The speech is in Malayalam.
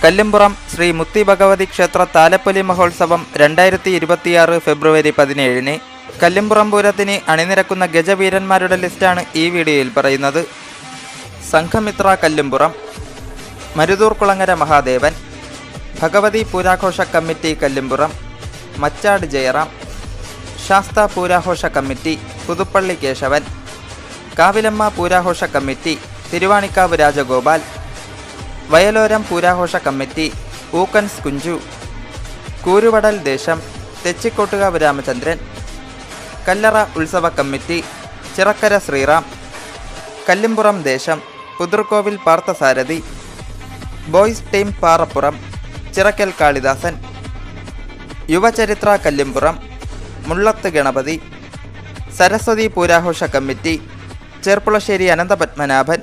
കല്ലുംപുറം ശ്രീ മുത്തി ഭഗവതി ക്ഷേത്ര താലപ്പൊലി മഹോത്സവം 2026 ഫെബ്രുവരി 17-ന് കല്ലുംപുറം പൂരത്തിന് അണിനിരക്കുന്ന ഗജവീരന്മാരുടെ ലിസ്റ്റാണ് ഈ വീഡിയോയിൽ പറയുന്നത്. സംഘമിത്ര കല്ലുംപുറം, മരുതൂർ കുളങ്ങര മഹാദേവൻ, ഭഗവതി പൂരാഘോഷ കമ്മിറ്റി കല്ലുംപുറം, മച്ചാട് ജയറാം, ശാസ്ത പൂരാഘോഷ കമ്മിറ്റി പുതുപ്പള്ളി കേശവൻ, കാവിലമ്മ പൂരാഘോഷ കമ്മിറ്റി തിരുവാണിക്കാവ് രാജഗോപാൽ, വയലോരം പൂരാഘോഷ കമ്മിറ്റി ഊക്കൻസ് കുഞ്ചു, കൂരുവടൽ ദേശം തെച്ചിക്കോട്ടുകാവ് രാമചന്ദ്രൻ, കല്ലറ ഉത്സവ കമ്മിറ്റി ചിറക്കര ശ്രീറാം, കല്ലുംപുറം ദേശം പുതുർക്കോവിൽ പാർത്ഥസാരഥി, ബോയ്സ് ടീം പാറപ്പുറം ചിറക്കൽ കാളിദാസൻ, യുവചരിത്ര കല്ലുംപുറം മുള്ളത്ത് ഗണപതി, സരസ്വതി പൂരാഘോഷ കമ്മിറ്റി ചെർപ്പുളശ്ശേരി അനന്തപത്മനാഭൻ,